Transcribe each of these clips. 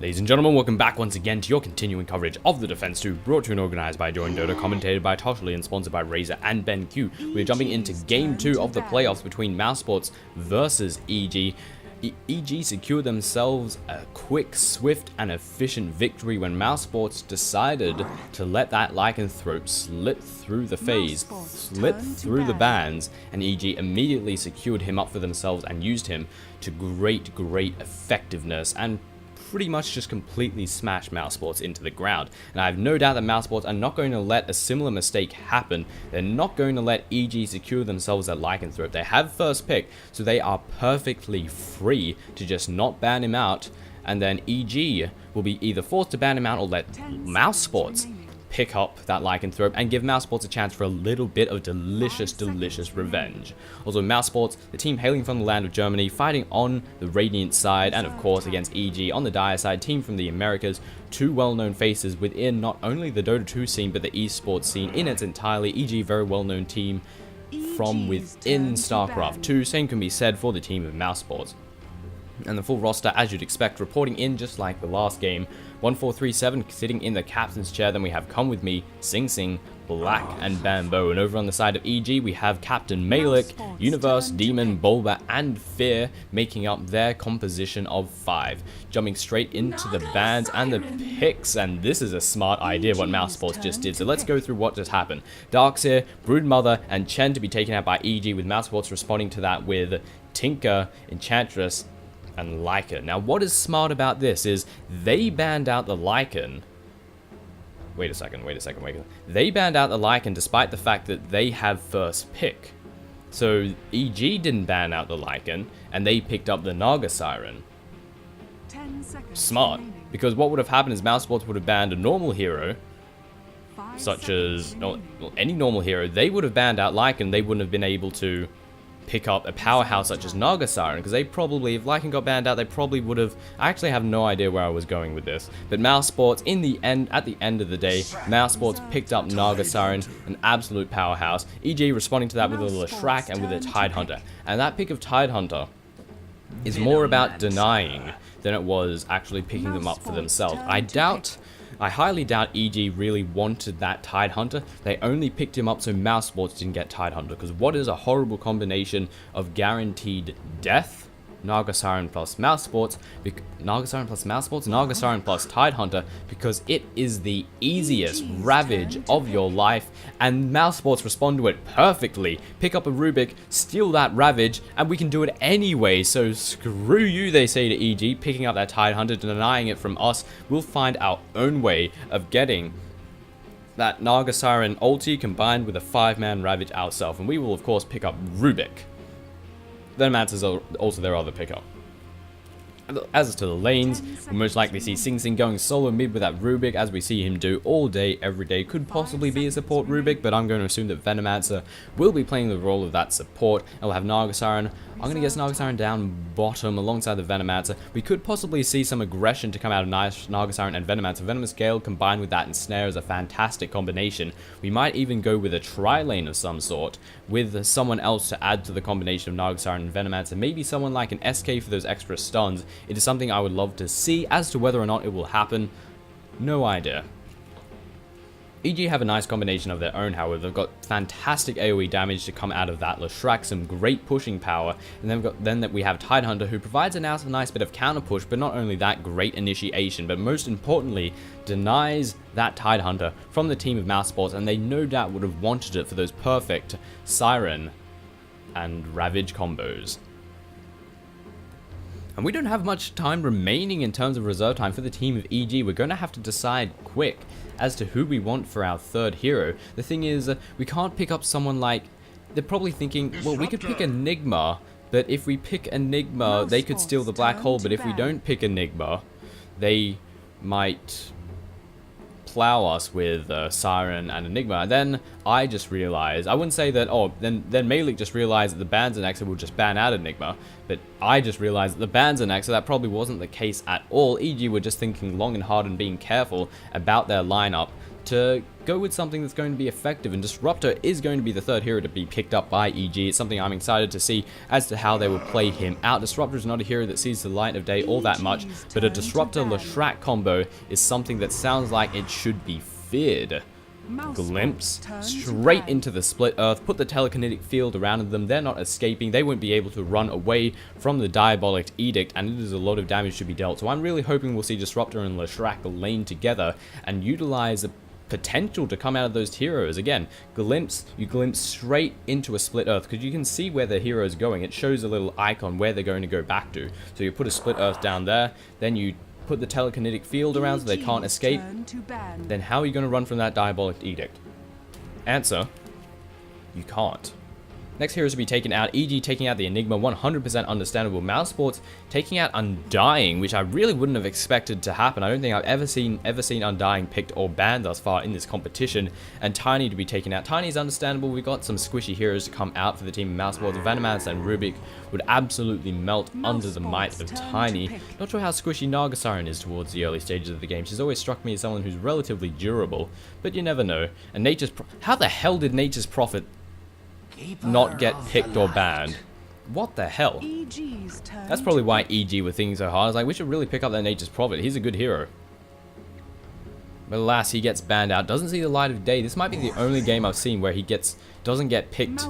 Ladies and gentlemen, welcome back once again to your continuing coverage of the Defense 2, brought to you and organized by joinDOTA, commentated by Toshley, and sponsored by Razor and BenQ. We're jumping into Game 2 of the playoffs between Mousesports versus EG. EG secured themselves a quick, swift, and efficient victory when Mousesports decided to let that lycanthrope slip through the phase, slip through the bands, and EG immediately secured him up for themselves and used him to great effectiveness and pretty much just completely smash Mousesports into the ground. And I have no doubt that Mousesports are not going to let a similar mistake happen. They're not going to let EG secure themselves that lycanthrope. They have first pick, so they are perfectly free to just not ban him out, and then EG will be either forced to ban him out or let Mousesports pick up that lycanthrope and give Mousesports a chance for a little bit of delicious revenge. Also, Mousesports, the team hailing from the land of Germany, fighting on the Radiant side, and of course against EG on the Dire side, team from the Americas, two well-known faces within not only the Dota 2 scene but the esports scene in its entirety. EG, very well-known team from within StarCraft 2, same can be said for the team of Mousesports. And the full roster, as you'd expect, reporting in just like the last game. 1437 sitting in the captain's chair. Then we have Come With Me, Sing Sing, Black, and Bambo. And over on the side of EG, we have Captain Malik, Universe, Demon, Bulba, and Fear making up their composition of 5. Jumping straight into the bans and the picks, and this is a smart idea what Mousesports just did. So let's go through what just happened. Darkseer, Broodmother, and Chen to be taken out by EG, with Mousesports responding to that with Tinker, Enchantress, and Lycan. Now, what is smart about this is they banned out the Lycan. Wait a second. They banned out the Lycan despite the fact that they have first pick. So EG didn't ban out the Lycan, and they picked up the Naga Siren. Smart, because what would have happened is Mousesports would have banned a normal hero, such as any normal hero. They would have banned out Lycan. They wouldn't have been able to pick up a powerhouse such as Naga Siren, because they probably, if Lycan got banned out, they probably would have. I actually have no idea where I was going with this, but Mousesports, at the end of the day, Mousesports picked up Naga Siren, an absolute powerhouse. EG responding to that with a Leshrac and with a Tidehunter, and that pick of Tidehunter is more about denying than it was actually picking them up for themselves. I highly doubt EG really wanted that Tidehunter. They only picked him up so Mousesports didn't get Tidehunter, because what is a horrible combination of guaranteed death? Naga Siren plus Mousesports, Naga Siren plus Tidehunter, because it is the easiest Ravage of your life, and Mousesports respond to it perfectly. Pick up a Rubik, steal that Ravage, and we can do it anyway, so screw you, they say to EG, picking up that Tidehunter, denying it from us. We'll find our own way of getting that Naga Siren ulti combined with a 5-man Ravage ourselves, and we will of course pick up Rubik. Venomancer is also their other pickup. As to the lanes, we'll most likely see Sing Sing going solo mid with that Rubik, as we see him do all day, every day. Could possibly be a support Rubik, but I'm going to assume that Venomancer will be playing the role of that support, and we'll have Naga Siren. I'm going to guess Naga Siren down bottom alongside the Venomancer. We could possibly see some aggression to come out of Naga Siren and Venomancer. Venomous Gale combined with that Ensnare is a fantastic combination. We might even go with a tri-lane of some sort, with someone else to add to the combination of Naga Siren and Venomancer. Maybe someone like an SK for those extra stuns. It is something I would love to see. As to whether or not it will happen, no idea. EG have a nice combination of their own, however. They've got fantastic AoE damage to come out of that Leshrac, some great pushing power, and then we have Tidehunter, who provides a nice bit of counter push, but not only that, great initiation, but most importantly, denies that Tidehunter from the team of Mousesports, and they no doubt would have wanted it for those perfect Siren and Ravage combos. And we don't have much time remaining in terms of reserve time for the team of EG. We're going to have to decide quick as to who we want for our third hero. The thing is, we can't pick up someone like... They're probably thinking, well, we could pick Enigma, but if we pick Enigma, they could steal the black hole, but if we don't pick Enigma, they might plow us with Siren and Enigma. And then I just realized, I wouldn't say that, oh, then Malik just realized that the bans and Exa will just ban out Enigma, but I just realized that the bans and Exa, that probably wasn't the case at all. EG were just thinking long and hard and being careful about their lineup to go with something that's going to be effective, and Disruptor is going to be the third hero to be picked up by EG. It's something I'm excited to see as to how they will play him out. Disruptor is not a hero that sees the light of day all that much, but a Disruptor Leshrac combo is something that sounds like it should be feared. Glimpse straight into the split earth, put the telekinetic field around them. They're not escaping, they won't be able to run away from the Diabolic Edict, and it is a lot of damage to be dealt. So I'm really hoping we'll see Disruptor and Leshrac lane together and utilize the potential to come out of those heroes. Again, glimpse, you glimpse straight into a split earth because you can see where the hero is going. It shows a little icon where they're going to go back to. So you put a split earth down there, then you put the telekinetic field around so they can't escape. Then how are you going to run from that Diabolic Edict? Answer: you can't. Next heroes to be taken out, EG taking out the Enigma, 100% understandable. Mousesports taking out Undying, which I really wouldn't have expected to happen. I don't think I've ever seen Undying picked or banned thus far in this competition. And Tiny to be taken out. Tiny is understandable. We got some squishy heroes to come out for the team of Mousesports. Venomance and Rubik would absolutely melt under the might of Tiny. Not sure how squishy Nargasiren is towards the early stages of the game. She's always struck me as someone who's relatively durable, but you never know. And how the hell did Nature's Prophet not get picked or banned? What the hell? That's probably why EG were thinking so hard. I was like, we should really pick up that Nature's Prophet. He's a good hero. But alas, he gets banned out. Doesn't see the light of day. This might be the only game I've seen where he doesn't get picked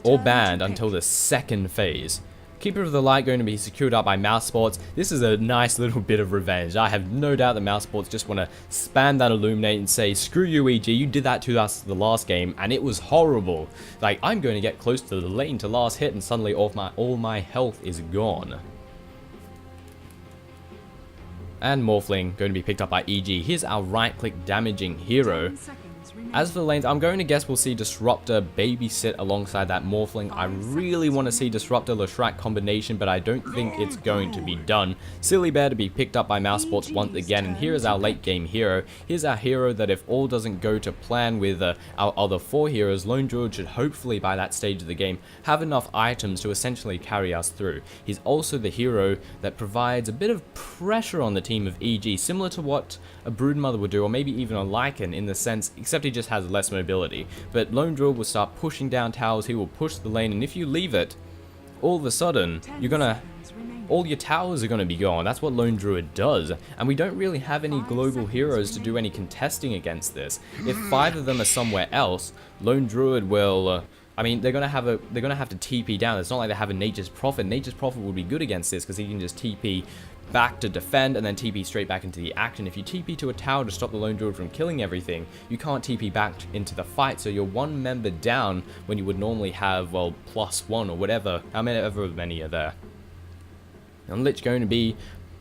or banned until the second phase. Keeper of the Light going to be secured up by Mousesports. This is a nice little bit of revenge. I have no doubt that Mousesports just want to spam that Illuminate and say, screw you EG, you did that to us the last game and it was horrible. Like, I'm going to get close to the lane to last hit and suddenly all my health is gone. And Morphling going to be picked up by EG. Here's our right-click damaging hero. As for the lanes, I'm going to guess we'll see Disruptor babysit alongside that Morphling. I really want to see Disruptor Leshrac combination, but I don't think it's going to be done. Silly Bear to be picked up by Mousesports once again, and here is our late game hero. Here's our hero that if all doesn't go to plan with our other four heroes, Lone Druid should hopefully by that stage of the game have enough items to essentially carry us through. He's also the hero that provides a bit of pressure on the team of EG, similar to what a Broodmother would do, or maybe even a Lycan in the sense, except he just has less mobility. But Lone Druid will start pushing down towers, he will push the lane, and if you leave it, all of a sudden, all your towers are gonna be gone. That's what Lone Druid does, and we don't really have any global heroes to do any contesting against this. If 5 of them are somewhere else, Lone Druid will, I mean, they're gonna have to TP down. It's not like they have a Nature's Prophet. Nature's Prophet would be good against this because he can just TP back to defend and then TP straight back into the action. If you TP to a tower to stop the Lone Druid from killing everything, you can't TP back into the fight, so you're one member down when you would normally have, well, +1 or whatever, however many are there. And Lich going to be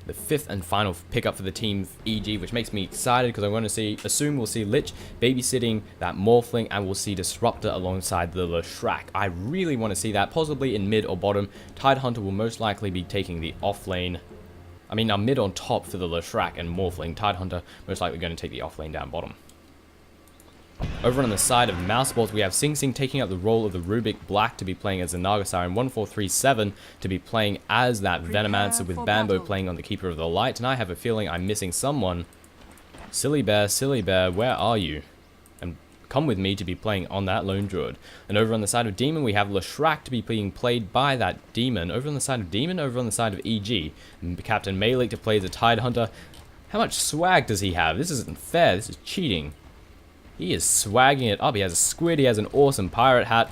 the 5th and final pickup for the team EG, which makes me excited because I'm going to assume we'll see Lich babysitting that Morphling, and we'll see Disruptor alongside the Leshrac. I really want to see that, possibly in mid or bottom. Tidehunter will most likely be taking the off lane. I mean, I'm mid on top for the Leshrac and Morphling. Tidehunter most likely going to take the off lane down bottom. Over on the side of Mousesports, we have Sing Sing taking up the role of the Rubik Black to be playing as the Nargasiren, 1437 to be playing as that Venomancer, with Bambo playing on the Keeper of the Light, and I have a feeling I'm missing someone. Silly Bear, where are you? And come with me to be playing on that Lone Druid. And over on the side of Demon, we have Leshrac to be being played by that Demon. Over on the side of Demon, over on the side of EG, Captain Malik to play the Tidehunter. How much swag does he have? This isn't fair, this is cheating. He is swagging it up. He has a squid, he has an awesome pirate hat,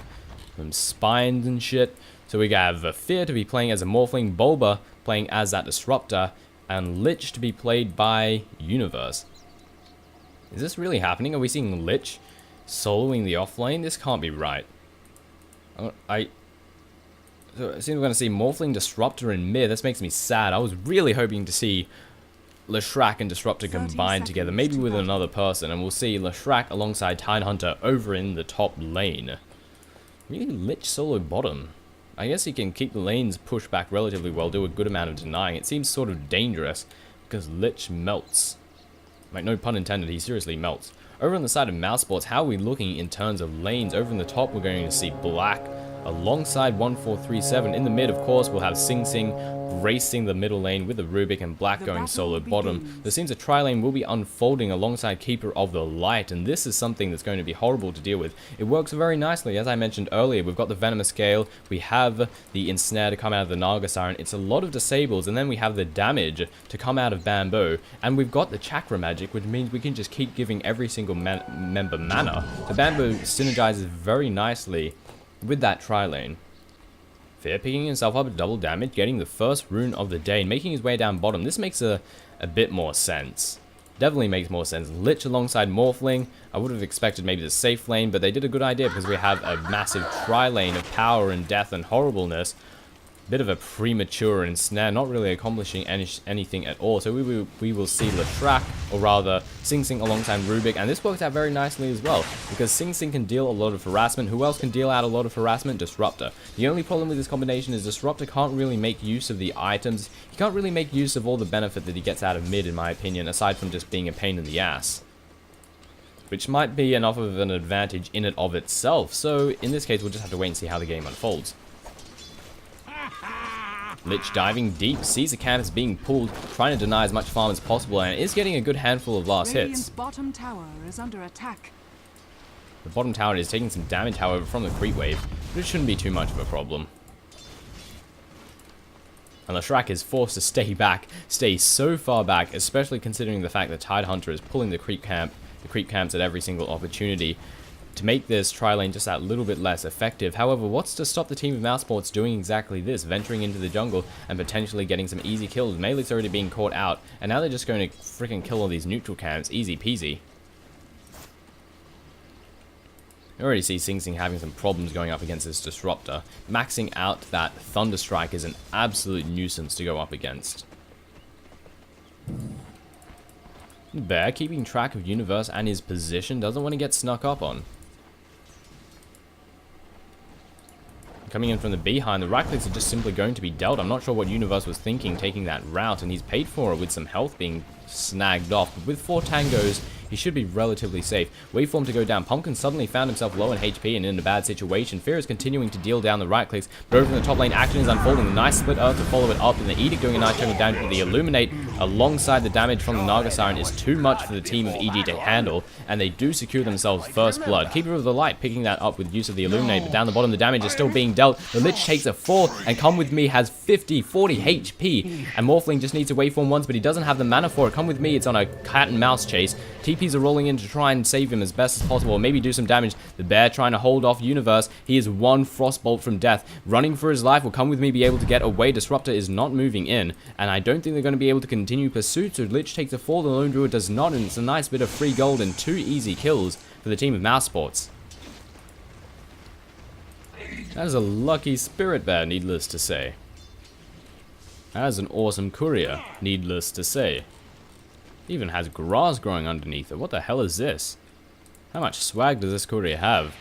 some spines and shit. So we have Fear to be playing as a Morphling, Bulba playing as that Disruptor, and Lich to be played by Universe. Is this really happening? Are we seeing Lich soloing the offlane? This can't be right. So it seems we're going to see Morphling, Disruptor in mid. This makes me sad. I was really hoping to see Leshrac and Disruptor combined together, maybe with another person, and we'll see Leshrac alongside Tidehunter over in the top lane. Really Lich solo bottom. I guess he can keep the lanes pushed back relatively well, do a good amount of denying. It seems sort of dangerous because Lich melts. Like, no pun intended, he seriously melts. Over on the side of Mousesports, how are we looking in terms of lanes? Over in the top, we're going to see Black alongside 1437. In the mid, of course, we'll have Sing Sing racing the middle lane with the Rubik and Black going solo bottom. There seems a tri-lane will be unfolding alongside Keeper of the Light, and this is something that's going to be horrible to deal with. It works very nicely. As I mentioned earlier, we've got the Venomous Gale, we have the Ensnare to come out of the Naga Siren, it's a lot of disables, and then we have the damage to come out of Bamboo, and we've got the Chakra Magic, which means we can just keep giving every single member mana. The Bamboo synergizes very nicely with that tri-lane. Fear picking himself up at double damage, getting the first rune of the day, and making his way down bottom. This makes a bit more sense. Definitely makes more sense. Lich alongside Morphling. I would have expected maybe the safe lane, but they did a good idea because we have a massive tri-lane of power and death and horribleness. Bit of a premature Ensnare, not really accomplishing anything at all. So we will see Leshrac, or rather Sing Sing alongside Rubik, and this works out very nicely as well, because Sing Sing can deal a lot of harassment. Who else can deal out a lot of harassment? Disruptor. The only problem with this combination is Disruptor can't really make use of the items. He can't really make use of all the benefit that he gets out of mid, in my opinion, aside from just being a pain in the ass, which might be enough of an advantage in and of itself. So in this case, we'll just have to wait and see how the game unfolds. Lich diving deep, sees the camp is being pulled, trying to deny as much farm as possible, and is getting a good handful of last hits. Bottom tower is under attack. The bottom tower is taking some damage, however, from the creep wave, but it shouldn't be too much of a problem. And Leshrac is forced to stay back, stay so far back, especially considering the fact that Tidehunter is pulling the creep camps at every single opportunity, to make this tri-lane just that little bit less effective. However, what's to stop the team of Mousesports doing exactly this, venturing into the jungle and potentially getting some easy kills? Melee's already being caught out, and now they're just going to freaking kill all these neutral camps, easy peasy. I already see Sing Sing having some problems going up against this Disruptor. Maxing out that Thunderstrike is an absolute nuisance to go up against. Bear, keeping track of Universe and his position, doesn't want to get snuck up on. Coming in from the behind, the right clicks are just simply going to be dealt. I'm not sure what Universe was thinking taking that route, and he's paid for it with some health being snagged off. But with 4 tangos, he should be relatively safe. Waveform to go down. Pumpkin suddenly found himself low in HP and in a bad situation. Fear is continuing to deal down the right clicks, but over in the top lane, action is unfolding. The nice split earth to follow it up, and the Edict doing a nice chunk of damage, but the Illuminate alongside the damage from the Naga Siren is too much for the team of EG to handle, and they do secure themselves first blood. Keeper of the Light picking that up with use of the Illuminate, but down the bottom the damage is still being dealt. The Lich takes a fall, and Come With Me has 40 HP, and Morphling just needs to waveform once, but he doesn't have the mana for it. Come With Me, it's on a cat and mouse chase. TPs are rolling in to try and save him as best as possible, or maybe do some damage. The Bear trying to hold off Universe. He is one Frostbolt from death. Running for his life. Will Come With Me be able to get away? Disruptor is not moving in, and I don't think they're going to be able to continue pursuit, so Lich takes a fall. The Lone Druid does not, and it's a nice bit of free gold and 2 easy kills for the team of Mousesports. That is a lucky Spirit Bear, needless to say. That is an awesome courier, needless to say. Even has grass growing underneath it. What the hell is this? How much swag does this courier have?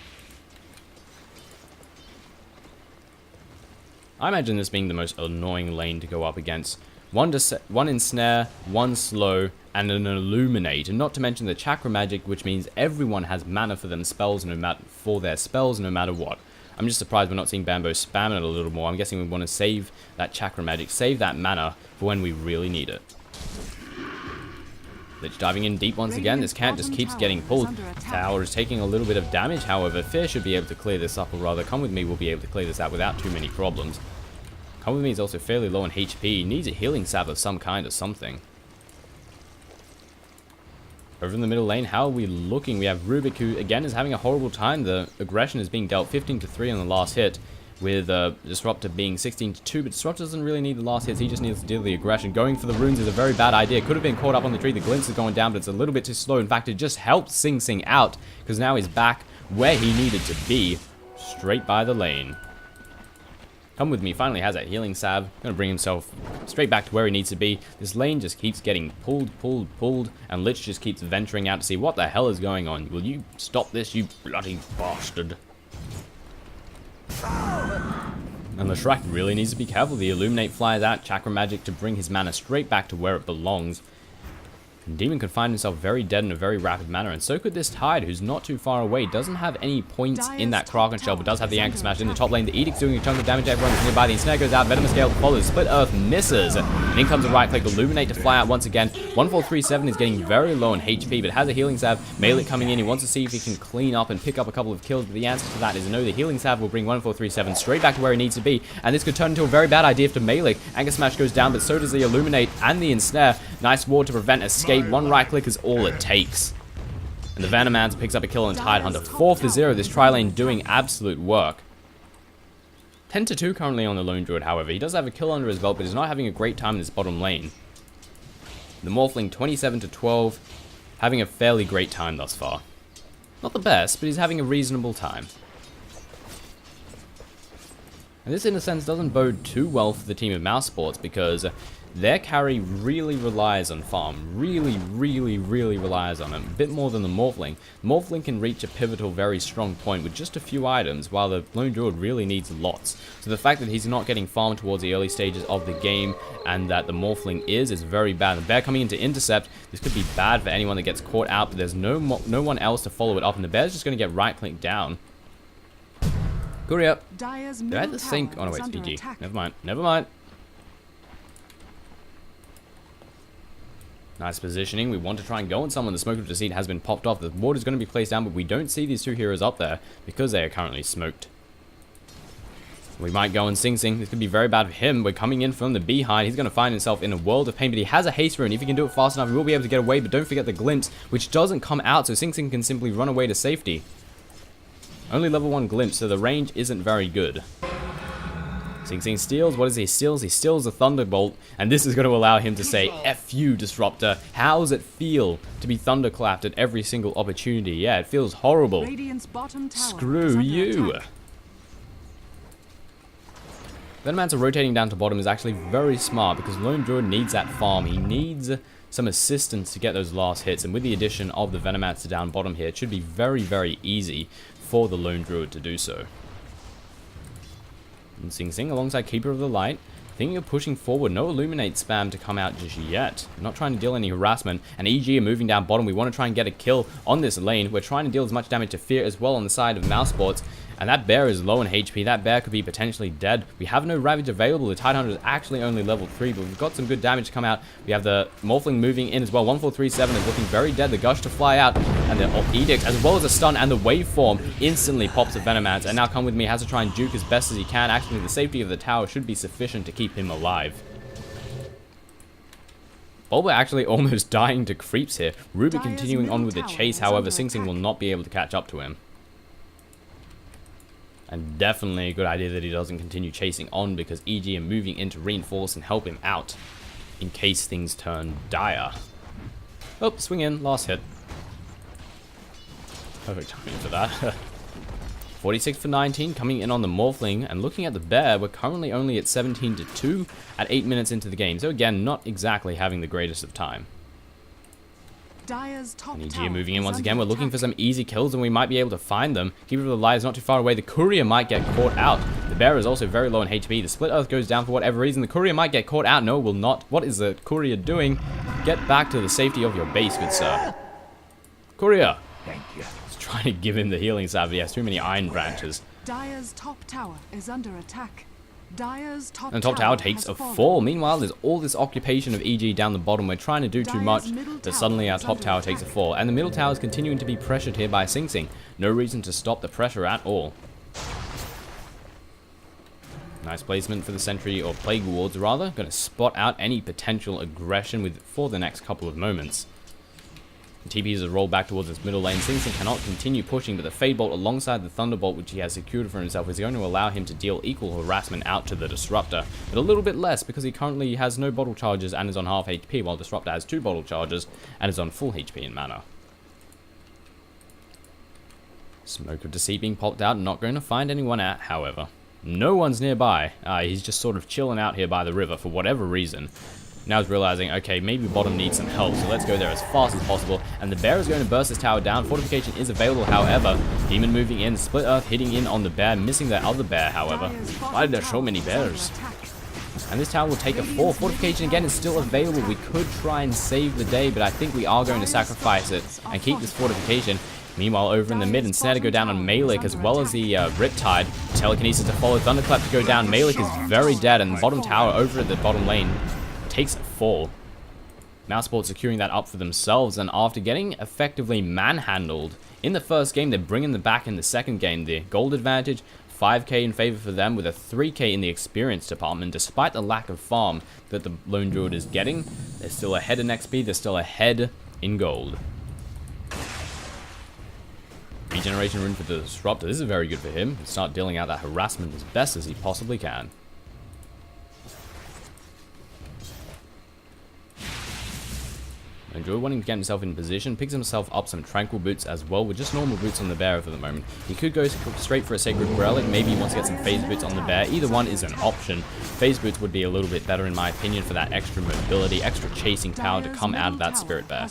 I imagine this being the most annoying lane to go up against. One Ensnare, one Slow, and an Illuminate, and not to mention the Chakra Magic, which means everyone has mana for their spells no matter what. I'm just surprised we're not seeing Bamboo spam it a little more. I'm guessing we want to save that Chakra Magic, save that mana for when we really need it. Lich diving in deep once again. This camp just keeps getting pulled. Tower is taking a little bit of damage, however. Fear should be able to clear this up, or rather, Come With Me will be able to clear this out without too many problems. Come With Me is also fairly low on HP. He needs a healing salve of some kind or something. Over in the middle lane, how are we looking? We have Rubik, who again is having a horrible time. The aggression is being dealt 15-3 on the last hit, with Disruptor being 16-2, but Disruptor doesn't really need the last hits, he just needs to deal the aggression. Going for the runes is a very bad idea. Could have been caught up on the tree, the glimpse is going down, but it's a little bit too slow. In fact, it just helped Sing Sing out, because now he's back where he needed to be, straight by the lane. Come With Me finally has that healing salve, gonna bring himself straight back to where he needs to be. This lane just keeps getting pulled, and Lich just keeps venturing out to see what the hell is going on. Will you stop this, you bloody bastard? And Leshrac really needs to be careful. The Illuminate flies out, Chakra Magic to bring his mana straight back to where it belongs. Demon could find himself very dead in a very rapid manner, and so could this Tide, who's not too far away. Doesn't have any points in that Kraken shell, but does have the Anchor Smash in the top lane. The Edict's doing a chunk of damage to everyone that's nearby. The Ensnare goes out, Venomous Gale follows, Split Earth misses, and in comes a right click, Illuminate to fly out once again. 1437 is getting very low on HP, but has a healing salve. Malik coming in, he wants to see if he can clean up and pick up a couple of kills, but the answer to that is no. The healing salve will bring 1437 straight back to where he needs to be, and this could turn into a very bad idea for Malik. Anchor Smash goes down, but so does the Illuminate and the Ensnare. Nice ward to prevent escape. One right click is all it takes. And the Venomancer picks up a kill on Tidehunter. 4-0, this tri-lane doing absolute work. 10-2 currently on the Lone Druid, however. He does have a kill under his belt, but he's not having a great time in this bottom lane. The Morphling 27-12, having a fairly great time thus far. Not the best, but he's having a reasonable time. And this, in a sense, doesn't bode too well for the team of Mousesports, because their carry really relies on farm. Really relies on him. A bit more than the Morphling. Morphling can reach a pivotal, very strong point with just a few items, while the Lone Druid really needs lots. So the fact that he's not getting farmed towards the early stages of the game, and that the Morphling is very bad. The Bear coming in to intercept, this could be bad for anyone that gets caught out, but there's no one else to follow it up, and the Bear's just going to get right-clicked down. Courier. Did I have to think? Oh no, wait, it's PG. Never mind. Nice positioning. We want to try and go on someone. The Smoke of Deceit has been popped off. The ward is going to be placed down, but we don't see these two heroes up there because they are currently smoked. We might go on Sing Sing. This could be very bad for him. We're coming in from the behind. He's going to find himself in a world of pain, but he has a haste rune. If he can do it fast enough, he will be able to get away, but don't forget the Glimpse, which doesn't come out, so Sing Sing can simply run away to safety. Only level 1 Glimpse, so the range isn't very good. Sing Sing steals. What is he steals? He steals a Thunderbolt, and this is going to allow him to say, F you, Disruptor. How does it feel to be thunderclapped at every single opportunity? Yeah, it feels horrible. Screw you. Venomancer rotating down to bottom is actually very smart, because Lone Druid needs that farm. He needs some assistance to get those last hits, and with the addition of the Venomancer down bottom here, it should be very easy for the Lone Druid to do so. And Sing Sing alongside Keeper of the Light, thinking of pushing forward. No Illuminate spam to come out just yet. Not trying to deal any harassment. And EG are moving down bottom. We want to try and get a kill on this lane. We're trying to deal as much damage to Fear as well on the side of Mousesports. And that Bear is low in HP. That Bear could be potentially dead. We have no Ravage available. The Tidehunter is actually only level 3, but we've got some good damage to come out. We have the Morphling moving in as well. 1437 is looking very dead. The Gush to fly out. And the Edict, as well as a stun and the Waveform, instantly pops a Venomancer. And now Come With Me has to try and juke as best as he can. Actually, the safety of the tower should be sufficient to keep him alive. Bulba actually almost dying to creeps here. Ruby continuing on with the chase, however, Sing Sing will not be able to catch up to him. And definitely a good idea that he doesn't continue chasing on, because EG are moving in to reinforce and help him out in case things turn dire. Oh, swing in, last hit. Perfect timing for that. 46 for 19 coming in on the Morphling, and looking at the Bear, we're currently only at 17-2 at 8 minutes into the game. So again, not exactly having the greatest of time. And EG are moving in once again. We're looking for some easy kills, and we might be able to find them. Keeper of the Light is not too far away. The Courier might get caught out. The Bear is also very low in HP. The Split Earth goes down for whatever reason. The Courier might get caught out. No, will not. What is the Courier doing? Get back to the safety of your base, good sir. Courier. Thank you. He's trying to give him the healing salve. He has too many Iron Branches. Dire's top tower is under attack. Dire's top and top tower takes a fall. Meanwhile, there's all this occupation of EG down the bottom. We're trying to do too much, but suddenly our top tower takes a fall. And the middle tower is continuing to be pressured here by Sing Sing. No reason to stop the pressure at all. Nice placement for the sentry, or plague wards rather. Going to spot out any potential aggression for the next couple of moments. TPs are rolled back towards its middle lane. Sing Sing cannot continue pushing, but the Fade Bolt alongside the Thunderbolt, which he has secured for himself, is going to allow him to deal equal harassment out to the Disruptor, but a little bit less because he currently has no bottle charges and is on half HP, while Disruptor has 2 bottle charges and is on full HP in mana. Smoke of Deceit being popped out, not going to find anyone out, however. No one's nearby. He's just sort of chilling out here by the river for whatever reason. Now he's realizing, okay, maybe bottom needs some help, so let's go there as fast as possible. And the Bear is going to burst this tower down. Fortification is available, however. Demon moving in, Split Earth hitting in on the Bear, missing the other Bear, however. Why are there so many Bears? And this tower will take a fall. Fortification again is still available. We could try and save the day, but I think we are going to sacrifice it and keep this fortification. Meanwhile, over in the mid, Snare to go down on Malik, as well as the Riptide. Telekinesis to follow, Thunderclap to go down. Malik is very dead, and the bottom tower over at the bottom lane takes a fall. Mousesports securing that up for themselves, and after getting effectively manhandled in the first game, they're bringing them back in the second game. The gold advantage, 5k in favor for them, with a 3k in the experience department. Despite the lack of farm that the Lone Druid is getting, they're still ahead in XP, they're still ahead in gold. Regeneration rune for the Disruptor. This is very good for him. He can start dealing out that harassment as best as he possibly can. And Druid wanting to get himself in position, picks himself up some Tranquil Boots as well, with just normal boots on the bear for the moment. He could go straight for a Sacred Relic, maybe he wants to get some Phase Boots on the bear. Either one is an option. Phase Boots would be a little bit better in my opinion for that extra mobility, extra chasing power to come out of that Spirit Bear.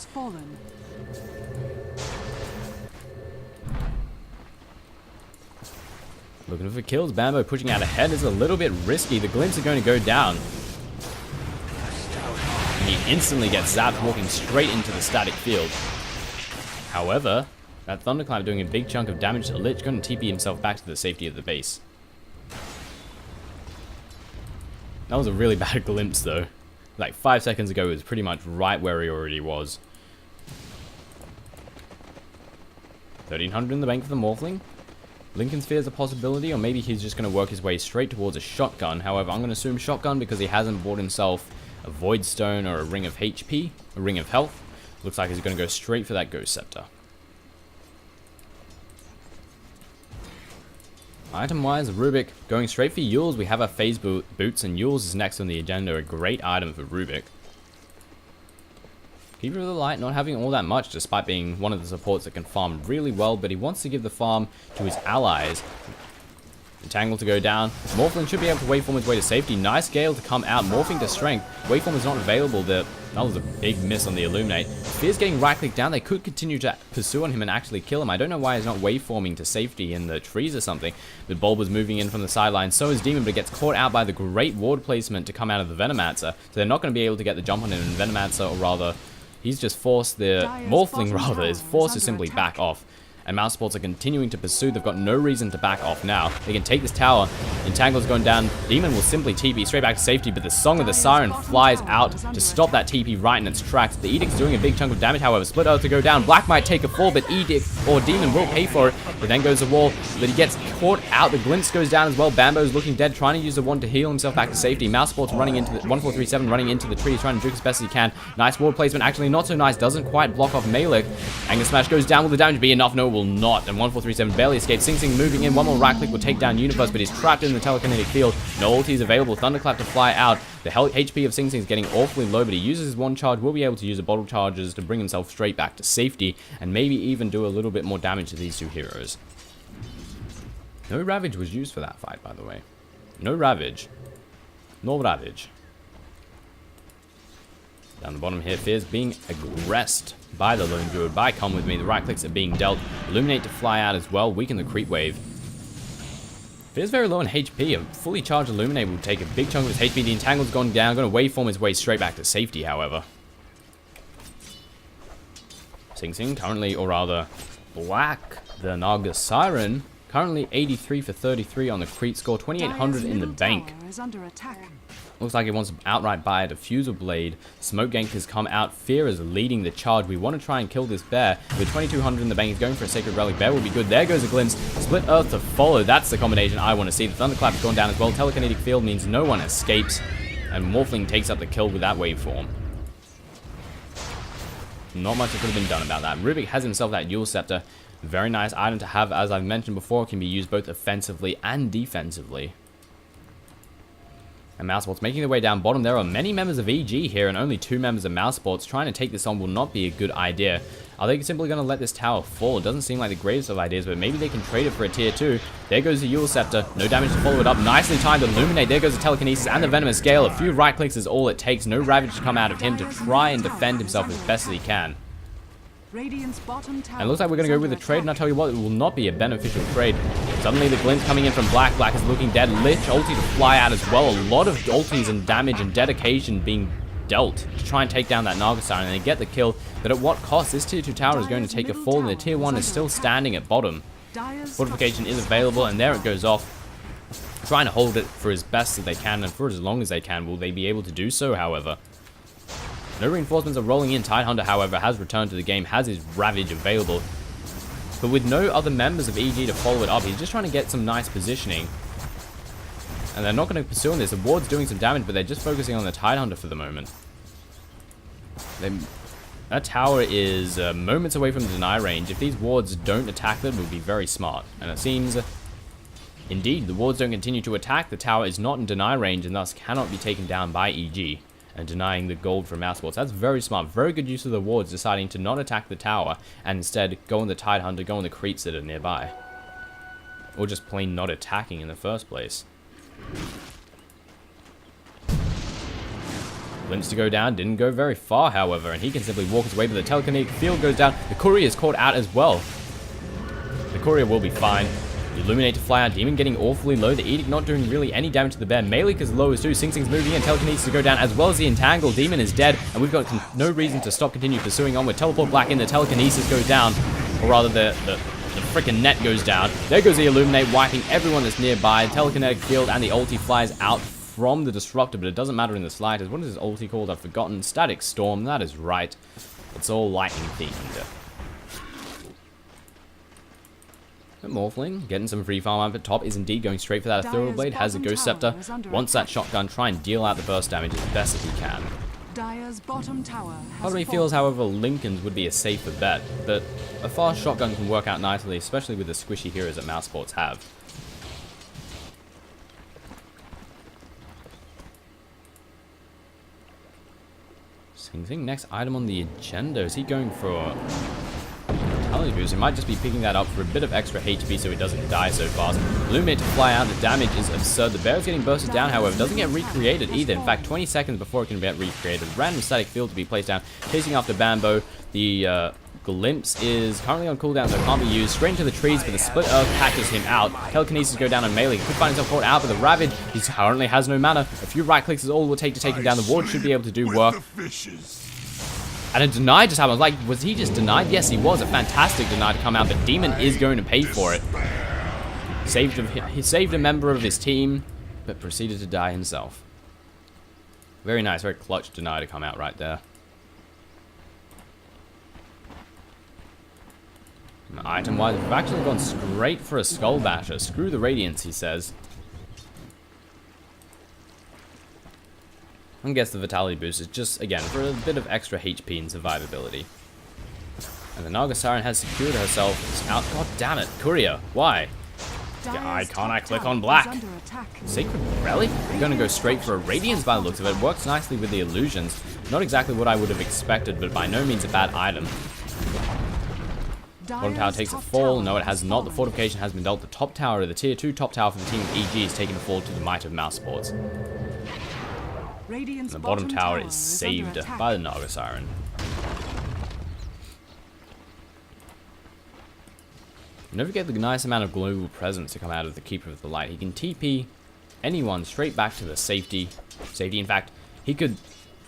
Looking for kills, Bambo pushing out ahead is a little bit risky. The Glimpse are going to go down. And he instantly gets zapped, walking straight into the static field. However, that Thunderclap doing a big chunk of damage to the Lich, going to TP himself back to the safety of the base. That was a really bad Glimpse though. Like 5 seconds ago, it was pretty much right where he already was. 1300 in the bank for the Morphling. Lincoln Sphere is a possibility, or maybe he's just going to work his way straight towards a shotgun. However, I'm going to assume shotgun because he hasn't bought himself a Void Stone or a Ring of HP, a Ring of Health. Looks like he's going to go straight for that Ghost Scepter. Item-wise, Rubik going straight for Yules. We have our Phase Boots, and Yules is next on the agenda. A great item for Rubik. Keeper of the Light not having all that much, despite being one of the supports that can farm really well, but he wants to give the farm to his allies. Entangle to go down. Morphling should be able to waveform his way to safety. Nice Gale to come out. Morphing to Strength. Waveform is not available. That was a big miss on the Illuminate. Fear's getting right-clicked down. They could continue to pursue on him and actually kill him. I don't know why he's not waveforming to safety in the trees or something. But Bulb is moving in from the sideline. So is Demon, but gets caught out by the great ward placement to come out of the Venomancer. So they're not going to be able to get the jump on him. And Venomancer, or rather, he's just forced, the Morphling rather, is forced to simply back off. And Mousesports are continuing to pursue. They've got no reason to back off now. They can take this tower. Entangle's going down. Demon will simply TP straight back to safety, but the Song of the Siren flies out to stop that TP right in its tracks. The Edict's doing a big chunk of damage, however. Split Earth to go down. Black might take a fall, but Edict or Demon will pay for it. But then goes the wall, but he gets caught out. The Glimpse goes down as well. Bambo's looking dead, trying to use the wand to heal himself back to safety. Mousesports running into the 1437, running into the trees, trying to juke as best as he can. Nice ward placement, actually not so nice. Doesn't quite block off Malik. Anger Smash goes down. Will the damage be enough? No, it will not. And 1437 barely escapes. Sing Sing moving in. One more right click will take down Universe, but he's trapped in the telekinetic field. No ultis available. Thunderclap to fly out. The HP of Sing Sing is getting awfully low, but he uses his one charge. Will be able to use the bottle charges to bring himself straight back to safety, and maybe even do a little bit more damage to these two heroes. No Ravage was used for that fight, by the way. No Ravage. No Ravage. Down the bottom here, Fear's being aggressed by the Lone Druid, by Come With Me. The right clicks are being dealt. Illuminate to fly out as well, weaken the creep wave. Fear's very low on HP. A fully charged Illuminate will take a big chunk of his HP. The Entangle's gone down, going to waveform his way straight back to safety, however. Sing Sing currently, or rather, Black, the Naga Siren, currently 83 for 33 on the creep score, 2800 in the bank. Looks like he wants to outright buy a Diffusal Blade. Smoke Gank has come out. Fear is leading the charge. We want to try and kill this bear. With 2200 in the bank, he's going for a Sacred Relic. Bear will be good. There goes a Glimpse. Split Earth to follow. That's the combination I want to see. The Thunderclap has gone down as well. Telekinetic Field means no one escapes. And Morphling takes up the kill with that waveform. Not much that could have been done about that. Rubik has himself that Yule Scepter. Very nice item to have. As I've mentioned before, it can be used both offensively and defensively. And Mousesports making their way down bottom. There are many members of EG here and only 2 members of Mousesports. Trying to take this on will not be a good idea. Are they simply going to let this tower fall? It doesn't seem like the greatest of ideas, but maybe they can trade it for a tier 2. There goes the Yule Scepter. No damage to follow it up. Nicely timed Illuminate. There goes the Telekinesis and the Venomous Gale. A few right clicks is all it takes. No Ravage to come out of him to try and defend himself as best as he can. And it looks like we're going to go with a trade, and I'll tell you what, it will not be a beneficial trade. Suddenly the glimpse coming in from Black. Black is looking dead. Lich ulti to fly out as well. A lot of ultis and damage and dedication being dealt to try and take down that Naga Siren, and they get the kill, but at what cost? This tier 2 tower is going to take a fall, and the tier 1 is still standing at bottom. Fortification is available, and there it goes off. Trying to hold it for as best as they can, and for as long as they can. Will they be able to do so, however? No reinforcements are rolling in. Tidehunter, however, has returned to the game, has his Ravage available, but with no other members of EG to follow it up, he's just trying to get some nice positioning. And they're not going to pursue on this. The ward's doing some damage, but they're just focusing on the Tidehunter for the moment. That tower is moments away from deny range. If these wards don't attack them, it would be very smart. And it seems, indeed, the wards don't continue to attack. The tower is not in deny range and thus cannot be taken down by EG and denying the gold from Mousesports. That's very smart. Very good use of the wards, deciding to not attack the tower and instead go on the Tidehunter, go on the creeps that are nearby. Or just plain not attacking in the first place. Glimpse to go down, didn't go very far, however, and he can simply walk his way, but the telekinetic field goes down. The courier is caught out as well. The courier will be fine. The Illuminate to fly out, Demon getting awfully low. The Edict not doing really any damage to the bear. Malik is low as too. Sing Sing's moving in. Telekinesis to go down as well as the Entangle. Demon is dead, and we've got no reason to continue pursuing on. With Teleport Black in, the Telekinesis goes down, or rather the freaking net goes down. There goes the Illuminate, wiping everyone that's nearby. Telekinetic field and the ulti flies out from the Disruptor, but it doesn't matter in the slightest. What is this ulti called? I've forgotten. Static Storm, that is right. It's all lightning themed. The Morphling, getting some free farm up at top, is indeed going straight for that Ethereal Blade, has a Ghost Scepter, wants that shotgun, try and deal out the burst damage as best as he can. Dire's bottom tower has Part of me feels, however, Lincoln's would be a safer bet, but a fast shotgun can work out nicely, especially with the squishy heroes that Mousesports have. Sing Sing, next item on the agenda. Is he going for Vitality Boost? He might just be picking that up for a bit of extra HP so he doesn't die so fast. Illuminate to fly out, the damage is absurd. The bear is getting bursted down, however, doesn't get recreated either. In fact, 20 seconds before it can get recreated. Random static field to be placed down. Chasing after Bambo. The Glimpse is currently on cooldown, so it can't be used. Straight into the trees, but the Split Earth catches him out. Telekinesis go down on Melee. He could find himself caught out, but the Ravage, he currently has no mana. A few right clicks is all it will take to take him down. The ward should be able to do work. And a deny just happened. Like, was he just denied? Yes, he was. A fantastic deny to come out, but Demon is going to pay for it. He saved a member of his team, but proceeded to die himself. Very nice, very clutch deny to come out right there. Item-wise, we've actually gone straight for a Skull Basher. Screw the Radiance, he says. I guess the Vitality Boost is just, again, for a bit of extra HP and survivability. And the Naga Siren has secured herself out. God damn it, Courier, why? Can't I click on Black? Sacred Relic? I'm going to go straight for a Radiance by the looks of it. Works nicely with the illusions. Not exactly what I would have expected, but by no means a bad item. Bottom tower takes a fall. No, it has not. The fortification has been dealt. The top tower, the tier 2 top tower for the team of EG, is taking a fall to the might of Mousesports. And the bottom tower is saved by the Naga Siren. Never get the nice amount of global presence to come out of the Keeper of the Light. He can TP anyone straight back to the safety. In fact,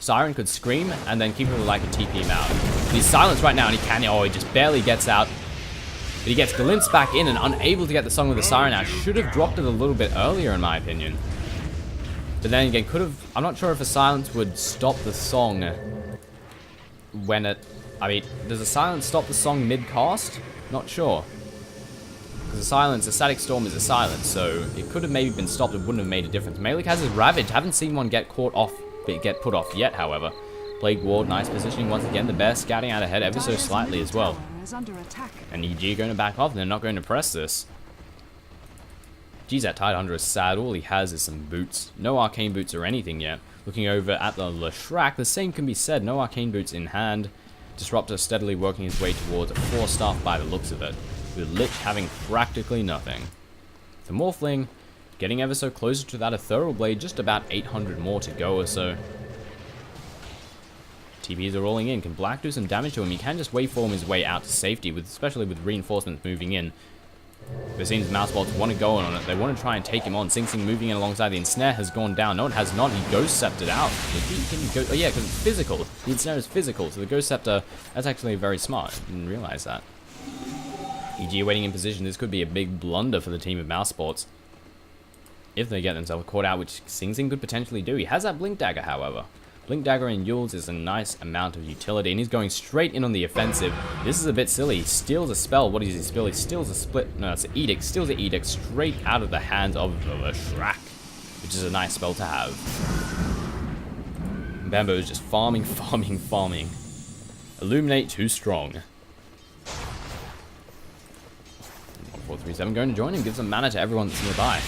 Siren could scream, and then Keeper of the Light could TP him out. But he's silenced right now, and he just barely gets out. But he gets glimpsed back in and unable to get the song with the Siren out. Should have dropped it a little bit earlier, in my opinion. But then again, I'm not sure if a silence would stop the song when does a silence stop the song mid-cast? Not sure. Because a static storm is a silence, so it could have maybe been stopped, it wouldn't have made a difference. Malik has his Ravage, haven't seen one get put off yet, however. Plague Ward, nice positioning once again. The bear scouting out ahead ever so slightly as well. And EG going to back off, and they're not going to press this. Geez, that Tidehunter is sad. All he has is some boots. No arcane boots or anything yet. Looking over at the Leshrac, the same can be said. No arcane boots in hand. Disruptor steadily working his way towards a 4-star by the looks of it, with Lich having practically nothing. The Morphling getting ever so closer to that Ethereal Blade, just about 800 more to go or so. TPs are rolling in. Can Black do some damage to him? He can just waveform his way out to safety, especially with reinforcements moving in. But it seems Mousesports want to go on it. They want to try and take him on. Sing Sing moving in alongside. The ensnare has gone down. No, it has not. He Ghost Sceptered out. Oh yeah, because it's physical. The ensnare is physical, so the Ghost Scepter, that's actually very smart. I didn't realize that. EG waiting in position. This could be a big blunder for the team of Mousesports if they get themselves caught out, which Sing Sing could potentially do. He has that Blink Dagger, however. Blink Dagger in Yules is a nice amount of utility, and he's going straight in on the offensive. This is a bit silly. He steals a spell. What does he steal? He steals a split. No, it's an edict. Steals an edict straight out of the hands of a Shrek, which is a nice spell to have. Bambo is just farming. Illuminate too strong. 437 going to join him. Gives some mana to everyone that's nearby.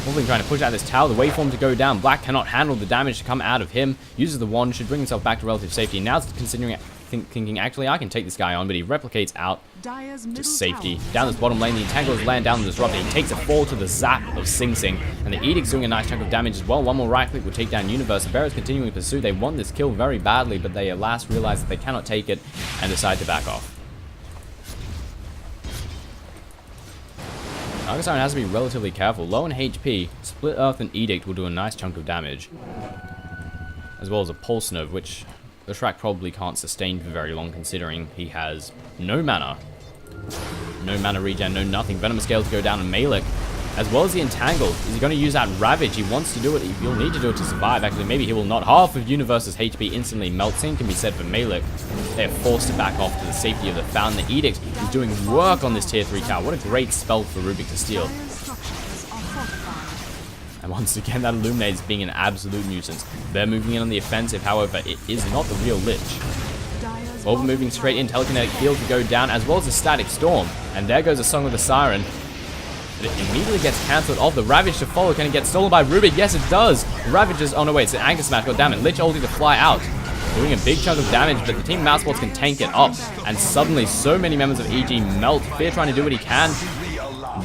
Wolfling trying to push out this tower, the waveform to go down. Black cannot handle the damage to come out of him. Uses the wand, should bring himself back to relative safety. Now it's considering thinking, actually, I can take this guy on, but he replicates out to safety. Down this bottom lane, the Entangle is laying down the Disruptor. He takes a fall to the zap of Sing Sing, and the Edict's doing a nice chunk of damage as well. One more right click will take down Universe. The Bearers continuing to pursue. They want this kill very badly, but they at last realize that they cannot take it and decide to back off. Argus Iron has to be relatively careful. Low in HP, Split Earth and Edict will do a nice chunk of damage. As well as a Pulse Nerve, which the Shrek probably can't sustain for very long, considering he has no mana. No mana regen, no nothing. Venomous Gale to go down, and Malik, as well as the Entangle. Is he going to use that Ravage? He wants to do it. He'll need to do it to survive. Actually, maybe he will not. Half of Universe's HP instantly melts. Same can be said for Malik. They are forced to back off to the safety of the Fountain. The Edict is doing work on this tier 3 tower. What a great spell for Rubik to steal. And once again, that Illuminate is being an absolute nuisance. They're moving in on the offensive, however, it is not the real Lich. Over moving straight in, Telekinetic Field to go down, as well as a Static Storm. And there goes a Song of the Siren. But it immediately gets cancelled off. The Ravage to follow. Can it get stolen by Rubik? Yes, it does. Ravage is... Oh, no, wait. It's an Anchor Smash. God damn it. Lich ulti to fly out. Doing a big chunk of damage, but the team Mousesports can tank it up. And suddenly, so many members of EG melt. Fear trying to do what he can.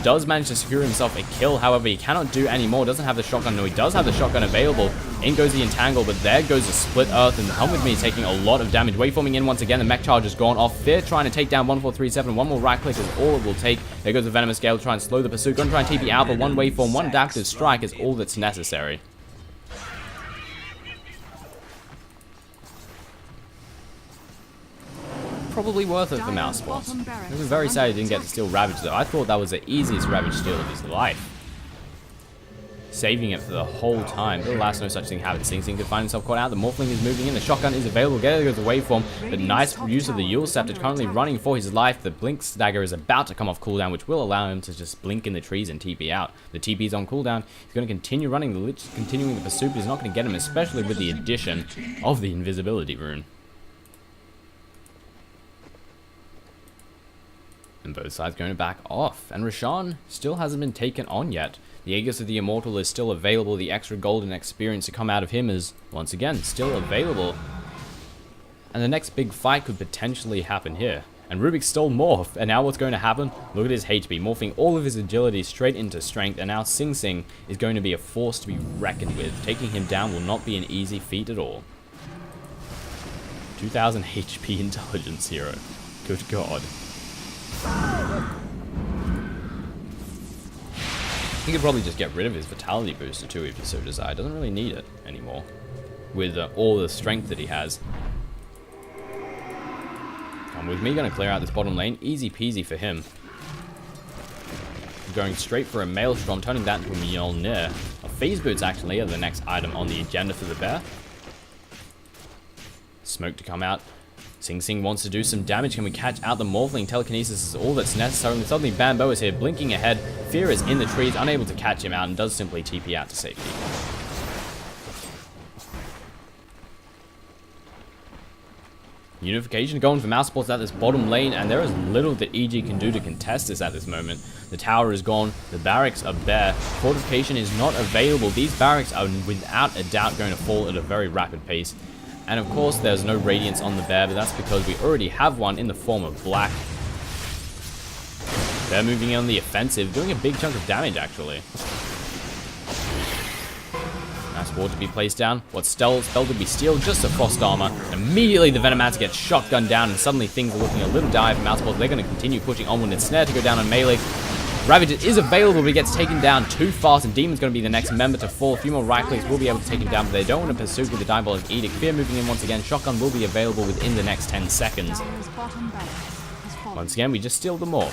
Does manage to secure himself a kill. However, he cannot do any more. Doesn't have the shotgun. No, he does have the shotgun available. In goes the Entangle, but there goes the Split Earth. And Come With Me taking a lot of damage. Waveforming in once again. The Mech Charge has gone off. Fear trying to take down 1437. One more right click is all it will take. There goes the Venomous Gale to try and slow the pursuit. Going to try and TP out, but one waveform, one adaptive strike is all that's necessary. Probably worth it for Mousesports. It was very sad he didn't get to steal Ravage though. I thought that was the easiest Ravage steal of his life. Saving it for the whole time. But alas, no such thing happened. Sing Sing could find himself caught out. The Morphling is moving in. The shotgun is available. There goes the waveform. The nice use of the Yule Scepter, currently running for his life. The Blink Dagger is about to come off cooldown, which will allow him to just blink in the trees and TP out. The TP is on cooldown. He's going to continue running. The Lich is continuing the pursuit, but he's not going to get him, especially with the addition of the Invisibility Rune. And both sides going to back off. And Roshan still hasn't been taken on yet. The Aegis of the Immortal is still available. The extra golden experience to come out of him is, once again, still available. And the next big fight could potentially happen here. And Rubik stole Morph. And now what's going to happen? Look at his HP. Morphing all of his agility straight into strength. And now Sing Sing is going to be a force to be reckoned with. Taking him down will not be an easy feat at all. 2000 HP intelligence hero. Good God. He could probably just get rid of his Vitality booster too if he so desired. Doesn't really need it anymore with all the strength that he has. Come with me, gonna clear out this bottom lane. Easy peasy for him. Going straight for a Maelstrom, turning that into a Mjolnir. Phase Boots actually are the next item on the agenda for the bear. Smoke to come out. Sing Sing wants to do some damage. Can we catch out the Morphling? Telekinesis is all that's necessary. And suddenly Bambo is here, blinking ahead. Fear is in the trees, unable to catch him out, and does simply TP out to safety. Unification going for Mousesports at this bottom lane, and there is little that EG can do to contest this at this moment. The tower is gone, the barracks are bare, fortification is not available. These barracks are without a doubt going to fall at a very rapid pace. And of course there's no Radiance on the bear, but that's because we already have one in the form of Black. They're moving in on the offensive, doing a big chunk of damage actually. Nice ward to be placed down. What spell did we steal? Just a Frost Armor. Immediately the Venomancer gets shotgunned down, and suddenly things are looking a little dire for Mousesports. They're going to continue pushing onward. And Snare to go down on melee. Ravage is available, but he gets taken down too fast, and Demon's going to be the next member to fall. A few more right clicks will be able to take him down, but they don't want to pursue with the Diabolic Edict. Fear moving in once again. Shotgun will be available within the next 10 seconds. Once again, we just steal them all.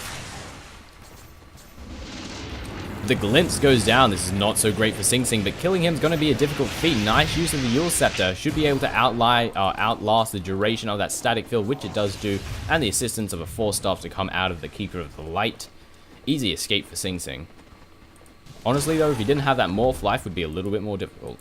The glimpse goes down. This is not so great for Sing Sing, but killing him is going to be a difficult feat. Nice use of the Yule Scepter. Should be able to outlast the duration of that static field, which it does do, and the assistance of a Force Staff to come out of the Keeper of the Light. Easy escape for Sing Sing. Honestly, though, if he didn't have that Morph, life would be a little bit more difficult.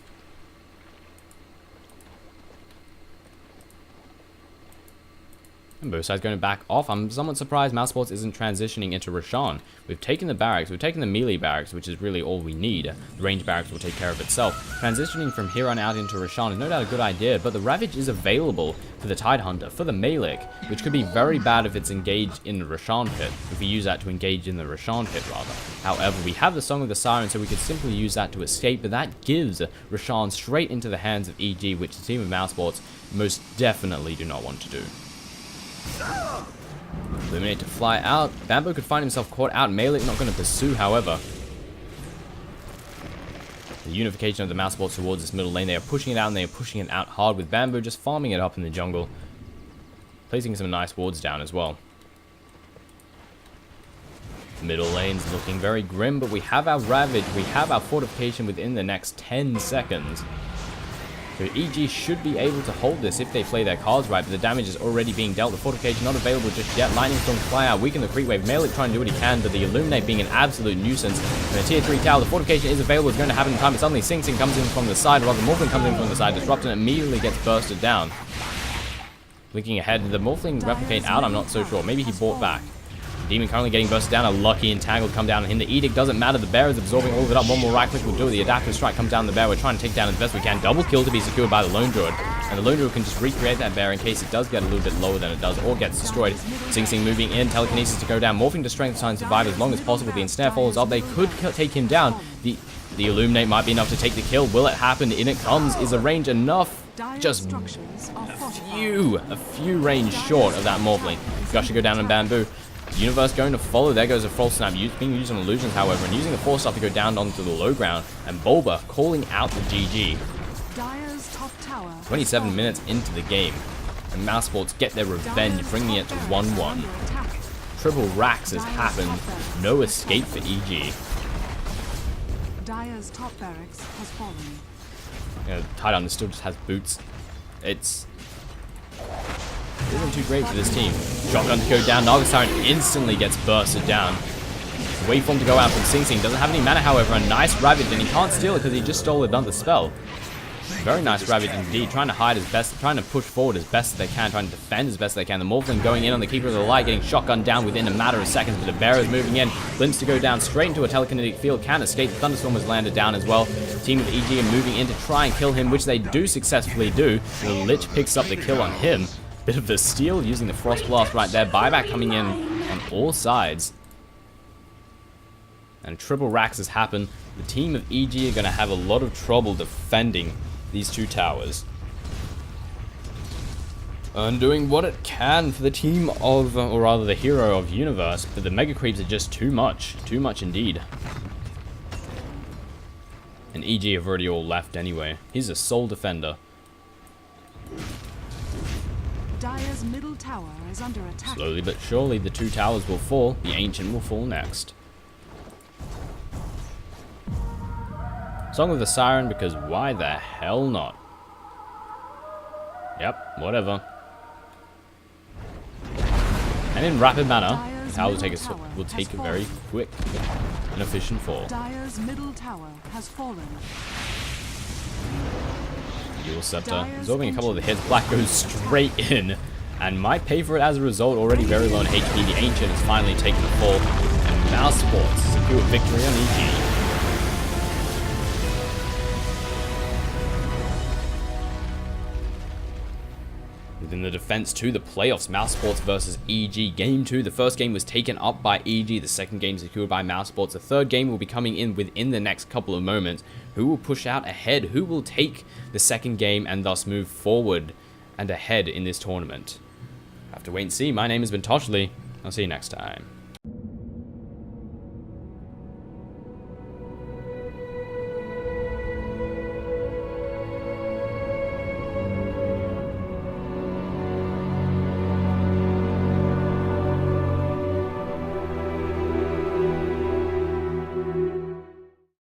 And both sides going back off. I'm somewhat surprised Mousesports isn't transitioning into Roshan. We've taken the barracks, we've taken the melee barracks, which is really all we need. The range barracks will take care of itself. Transitioning from here on out into Roshan is no doubt a good idea, but the Ravage is available for the Tidehunter, for the Malik, which could be very bad if it's engaged in the Roshan pit, if we use that to engage in the Roshan pit rather. However, we have the Song of the Siren, so we could simply use that to escape, but that gives Roshan straight into the hands of EG, which the team of Mousesports most definitely do not want to do. Illuminate to fly out. Bamboo could find himself caught out. Malik not going to pursue, however. The unification of the Mousesports towards this middle lane. They are pushing it out, and they are pushing it out hard with Bamboo just farming it up in the jungle. Placing some nice wards down as well. Middle lane's looking very grim, but we have our Ravage. We have our Fortification within the next 10 seconds. So EG should be able to hold this if they play their cards right, but the damage is already being dealt. The Fortification not available just yet. Lightning Storm fly out, weaken the creep wave. Malik trying to do what he can, but the Illuminate being an absolute nuisance. And a tier 3 tower, the Fortification is available, it's going to happen in time, but suddenly Sing Sing comes in from the side, rather Morphling comes in from the side, Disrupt, and immediately gets bursted down. Looking ahead, did the Morphling replicate out? I'm not so sure. Maybe he bought back. Demon currently getting bursted down. A lucky Entangled come down on him. The Edict doesn't matter. The Bear is absorbing all of it up. One more right click will do it. The Adaptive Strike comes down the Bear. We're trying to take down as best we can. Double kill to be secured by the Lone Druid. And the Lone Druid can just recreate that Bear in case it does get a little bit lower than it does or gets destroyed. Sing Sing moving in. Telekinesis to go down. Morphing to Strength to try and survive as long as possible. The Ensnare follows up. They could take him down. The Illuminate might be enough to take the kill. Will it happen? In it comes. Is the range enough? Just a few range short of that Morphling. Gush to go down on Bamboo. Universe going to follow. There goes a False Snap being used on Illusions, however, and using the Force Staff to go down onto the low ground. And Bulba calling out the GG. 27 minutes into the game, and Mousesports get their revenge, bringing it to 1-1. Triple racks has happened. No escape for EG. Dire's top barracks has fallen. Tidehunter still just has boots. It isn't too great for this team. Shotgun to go down. Naga Siren instantly gets bursted down. Waveform to go out from Sing Sing. Doesn't have any mana, however. A nice Ravage, and he can't steal it because he just stole another spell. Very nice Ravage indeed. Trying to hide as best, trying to push forward as best as they can, trying to defend as best they can. The Morphling going in on the Keeper of the Light, getting shotgun down within a matter of seconds, but the Bear is moving in. Glimpse to go down straight into a telekinetic field. Can escape. The Thunderstorm has landed down as well. The team of EG are moving in to try and kill him, which they do successfully do. The Lich picks up the kill on him. Bit of the steal using the Frost Blast right there. Buyback coming in on all sides. And triple racks has happened. The team of EG are going to have a lot of trouble defending these two towers. And doing what it can for the team of, or rather the hero of Universe, but the Mega Creeps are just too much. Too much indeed. And EG have already all left anyway. He's a sole defender. Dire's middle tower is under attack. Slowly but surely, the two towers will fall. The Ancient will fall next. Song of the Siren, because why the hell not? Yep, whatever. And in rapid manner, the tower will take a very quick and efficient fall. Dire's middle tower has fallen. Yule Scepter, absorbing a couple of the hits. Black goes straight in and might pay for it as a result. Already very low on HP. The Ancient has finally taken the fall. And Mousesports secure victory on EG. Within the defense to the playoffs, Mousesports versus EG. Game 2, the first game was taken up by EG, the second game secured by Mousesports. The third game will be coming in within the next couple of moments. Who will push out ahead? Who will take the second game and thus move forward and ahead in this tournament? Have to wait and see. My name has been Toshley. I'll see you next time.